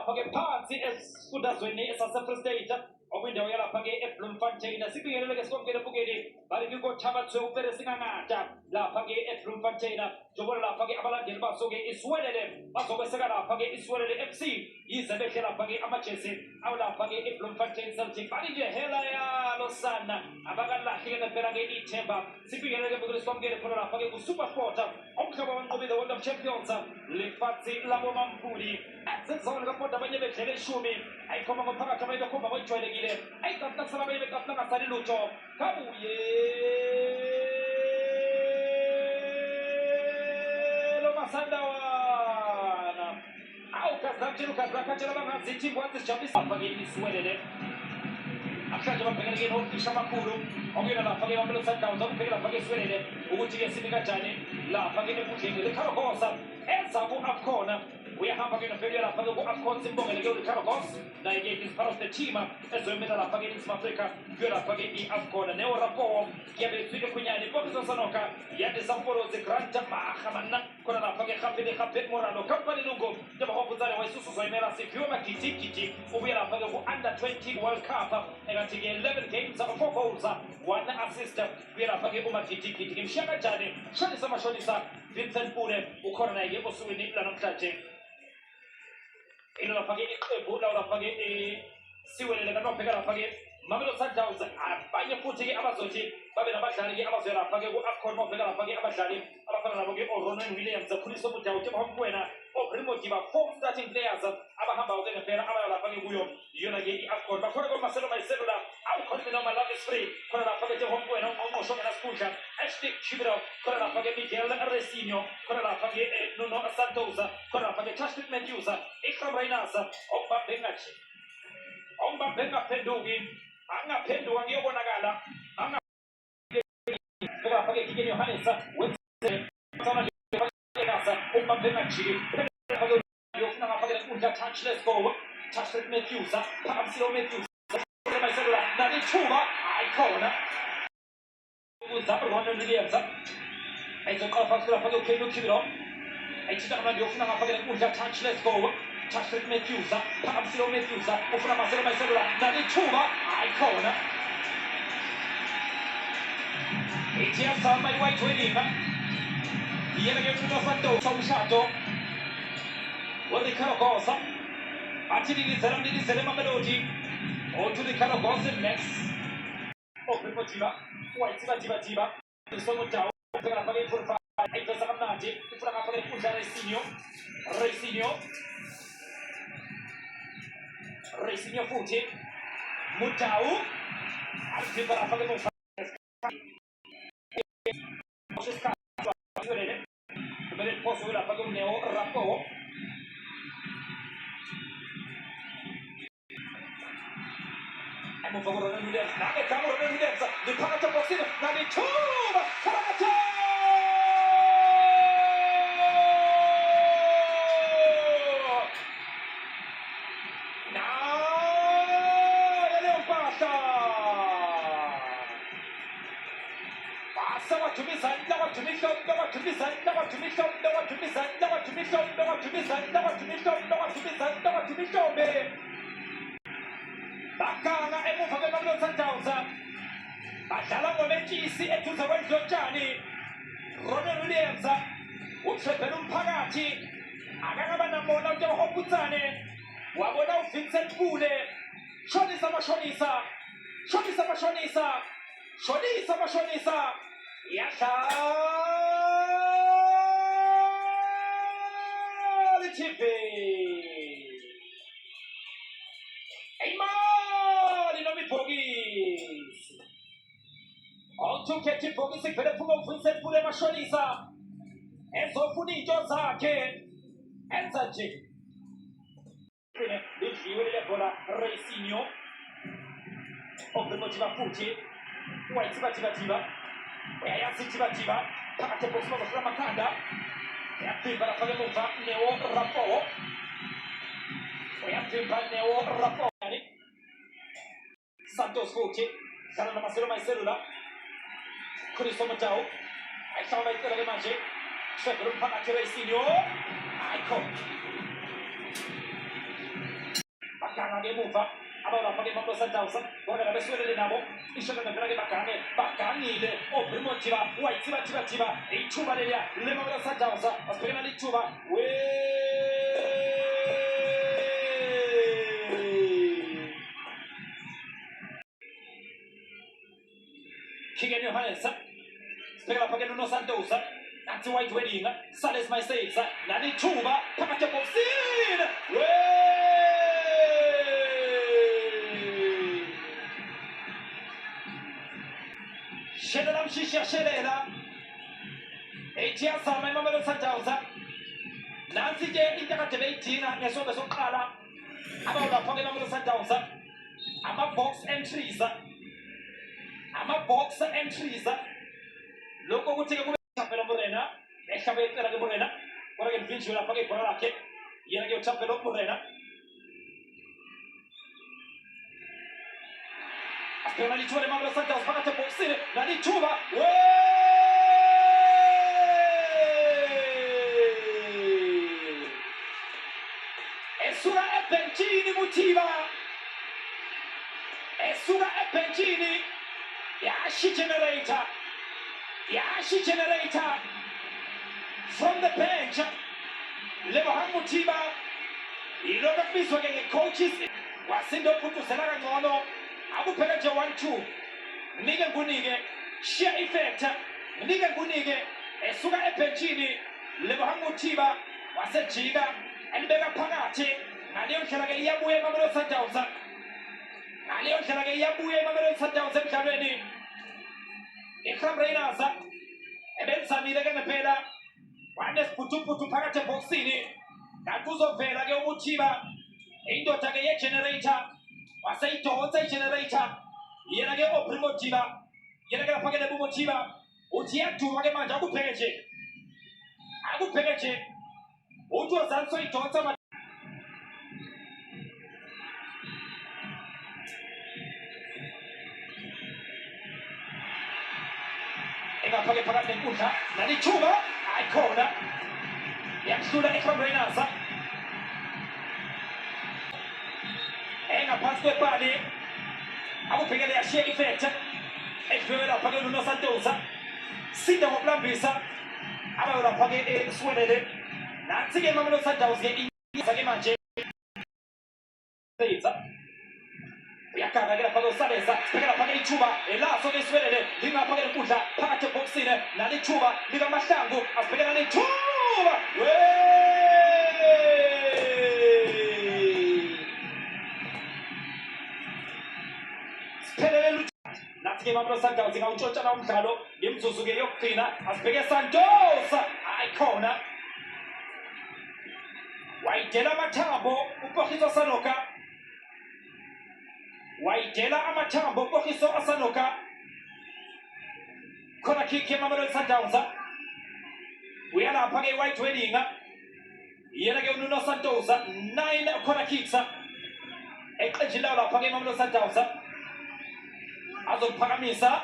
lapha-ke phansi esifundazweni sase-Free State okwindawo yalapha-ke eBloemfontein sibingelele-ke sikwamukele ebukeni baliki kothabathwe ufere singangada lapha-ke eBloemfontein njengoba lapha-ke abalandeli baso-ke isiwelele bazokweseka lapha-ke isiwelele FC yize behle lapha-ke amajesi awulapha-ke eBloemfontein Celtic bali nje hela yalo sana abakalahli-ke ngempela-ke ithemba sibingelele-ke ebukeni sikwamukele khona lapha-ke kuSuperSport umhlaba wanqobile World of Champions lefatsi labomamphuli zizona kapoda abanye bedlele ishumi ayikhomba ngophakathi abanye bekhomba ngoyijwayelekile ayikakusala abanye bekafuna ngasali lutho kabuye lo Masandawana awukazakatshela bangazithi ingwazi zijabulisa lapha-ke isiwelele namhlanje babhekene-ke nofisha amakhulu okuyena lapha-ke bamelo Sundowns akubheke lapha-ke isiwelele ukuthi-ke simi kanjani lapha-ke enkundleni leKaragosa eza ku-AFCON uyahamba-ke nofeliwe lapha-ke ku-AFCON simbongele-ke uRicardo naye-ke is part of the team ezoyomela lapha-ke eNingizimu Afrika kuyo lapha-ke i-AFCON neorapowo yabezwile khunyani Bokiso Sanoka yandisampolozi Grant Mahamana khona lapha-ke Gapet Moralo Kampani Lungu njengoba wayisusu zoyimela Sifiwe Magidigidi ubuye lapha-ke ku-Under 20 World Cup engathi-ke 11 games 4 goals 1 assist ubuye lapha-ke uMagidigidi ngimshiya kanjani Shonisa Mashonisa Vincent Pule ukhona naye-ke osukwini lanamhlanje ilo lapha-ke iqembu lawo lapha-ke siwelele kanobheka lapha-ke Mamelodi Sundowns abanye futhi-ke abazothi babe nabadlali-ke abazoya lapha-ke ku-AFCON bawubheka lapha-ke abadlali abafana nabo-ke oRonan Williams Khuliso Mudau Teboho Mokoena oBrimo Diba 4 starting players abahambayo-ke ngempela abayo lapha-ke kuyo iyona-ke i-AFCON bakhona-ke uMarcelo Mayiselula awukhona noma Love is Free khona lapha-ke Teboho Mokoena ungqongqoshe ongenasikhundla Ashley Chibiro khona lapha-ke Miguel Resinho khona lapha-ke Nuno Santos khona lapha-ke Tashford Matthews Ikram Reyners ombambengathi ongaphenduki angaphenduka ngiyobonakala lapha-ke Gideon Johannes umbambengathi yofuna ngapha-ke nkundla touchless goal Tashford Matthews phakamisile uMatthews Mayiselula nalithuba ayikhona Ronan Williams ayizoqala phansi lapha-ke uKenu Kibiro ayithinta kamnandi yofuna ngapha-ke nkundla touchless goal Tashford Matthews phakamisile uMatthews ufuna Marcelo Mayiselula nalithuba ayikhona ithiyasama iwayitwelinga yena-ke Nuno Santos umshado weRicardo athi lilizele Mamelodi othi uRicardo next oBrimo Diba uwayitsiba Mudau ubheka lapha-ke i-45 ayiveza kamnandi ufuna ngapha-ke nkundla Resinho futhi Mudau ayivimba lapha-ke kumele liphoswe lapha-ke uNeorapowo emuva kuRonan Williams nangegama uRonan Williams liphakathi ebhokisini nalithuba phakathi bakanga emuva kweMamelodi Sundowns badlala ngometshisi eduze kwendlotshani Ronan Williams uthrebhela umphakathi akangaba namona uTeboho Mokoena wabona uVincent Pule Shonisa Mashonisa yadlala iTV imali noma ibhokisi awuthukhethe ibhokisi kuvele phume uVincent Pule Mashonisa ezofuna into zakhe enza nje lidliwe lile bhola Resinho oBrimo Diba futhi uwayitsiba uyayazi thiba phakathi ebhokisi bazofuna amakhanda uyavimba lapha-ke emuva neorapowo Santos futhi dlala noMarcelo Mayiselula Khuliso Mudau ayihlaba bayicela-ke manje shebhela umphakathi Resinho ayikhona emuva abawulapha ke Mamelodi Sundowns bona beswelele nabo ishona ngempela ke bagangile oPrimojiba wayithiba ithuba leliya leMamelodi Sundowns asibhekana lithuba Kigen Johannes sibheka lapha ke Nuno Santos nathi White Wedding Sales Mysaves nalithuba phakathi ebhokisini Shelela Mshisha Shelela ethi yazama iMamelodi Sundowns nansi ke into akade beyidinga ngesonto sokuqala abawulapha ke iMamelodi Sundowns ama-box entries lokho ukuthi ke kube Thapelo Morena ehlabe icela ke Morena kodwa ke Vinci lapha ke ibhola lakhe yena ke uThapelo Morena asibhekana lithuba leMamelodi Sundowns phakathi ebhokisini nalithuba esuka ebhentshini Muthiba esuka ebhentshini yashi generator from the bench Lebohang Muthiba ilokho kubizwa ke nge-coaches wasinda ophutuzela kangcono akuphela nje 1-2 mnike ngunike share effect mnike ngunike esuka ebhentshini Lebohang Muthiba wasejika elibeka phakathi ngaleyo ndlela ke iyabuya iMamelodi Sundowns emdlalweni iKram Rainers ebenzamile ke ngempela wanesibhuthubhuthu phakathi ebhokisini kanti uzovela ke uMuthiba indoda ke ye-generator waseyidonsa i-generator yena ke oPrimojiba yena ke lapha ke leBumuthiba uthi iyaduma ke manje akupheke nje uthi wazansi soyidonsa engaphake phakathi nenkundla nalithuba ayikhona yakuhlula iKram Rainers engaphansi kwepali akubhekele yashiya effect ekudlwele lapha ke Nuno Santos sida ngokulambisa abayolapha ke eswelele nansi ke iMamelodi Sundowns ke ke manje uyaganga ke lapha koSaleza sibheka lapha ke ithuba elaso ke iswelele lingapha ke lenkundla phakathi ebhokisini nalithuba likaMahlangu asibhekela lithuba siphelele nathi ke iMamelodi Sundowns ingawuntshontsha umdlalo ngemzuzu ke yokugcina asibheke Santos ayikhona wayidela amathambo uPorhiso Sanoka wayidela amathambo uPorhiso Sanoka khona kick yeMamelodi Sundowns uyalapha ke White Wedding yena ke uNuno Santos 9 khona kicks eqenjini lawo lapha ke iMamelodi Sundowns azophakamisa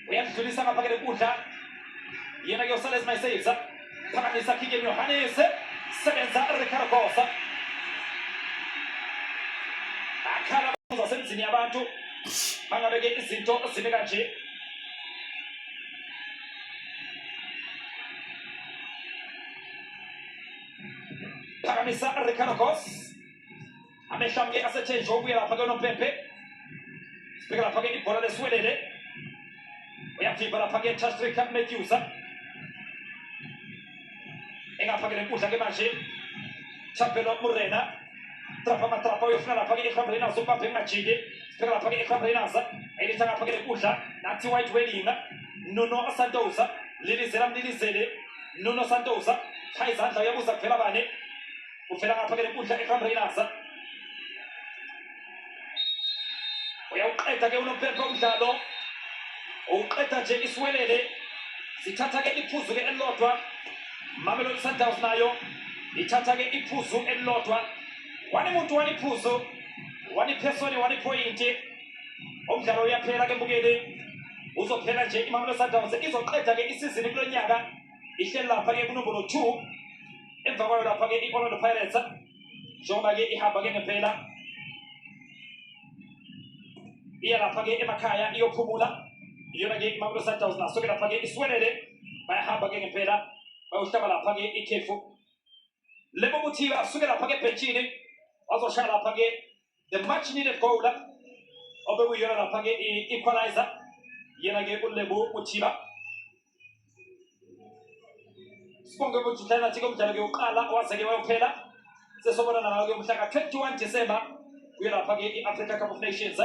uyadlulisa ngapha ke lenkundla yena ke uSales Mysaves phakamisa Kigen Johannes sebenza Ricardo Costa akhala zasemzini yabantu bangabe ke izinto zibe kanje phakamisa Ricardo Costa amehlamke asethenjwe ubuye lapha ke uNompempe sibheka lapha ke ibhola leswelele uyafika lapha ke Tastrick Matthews engapha ke lenkundla ke manje Thapelo Morena trapa matrapa uyofuna lapha ke iKram Rainers ubaphe ngajike sibheka lapha ke iKram Rainers elitha lapha ke lenkundla nathi White Wedding Nuno Santos lilizele Nuno Santos cha izandla uyabuza kuphela bane uvela ngapha ke lenkundla iKram Rainers uyawuqeda ke uNompempe umdlalo uqeda nje iswelele sithatha ke iphuzu ke elilodwa Mamelodi Sundowns nayo ithatha ke iphuzu elilodwa wani muntu wani phuzu wani person wani point umdlalo uyaphela ke mbukeli uzophela nje iMamelodi Sundowns izoqeda ke isizini kulonyaka ihleli lapha ke kunombolo 2 emva kwayo lapha ke iOrlando Pirates njengoba ke ihamba ke ngempela iyalaphake emakhaya iyophumula iyona-ke imamelodi sundowns naso-ke lapha-ke iswelele bayahamba-ke ngempela bayohlaba lapha-ke ikhefu lebo muthiba asuke lapha-ke ebhentshini wazoshaya lapha-ke the much needed goal obekuyiyona lapha-ke i-equalizer yena-ke uLebo Muthiba. Sibonge ukuthi mhlawumbe nathi kumdlalo-ke uqala owazeke wayophela sesobona nayo-ke umhla ka-21 Disemba kuyelapha-ke i-Africa Cup of Nations.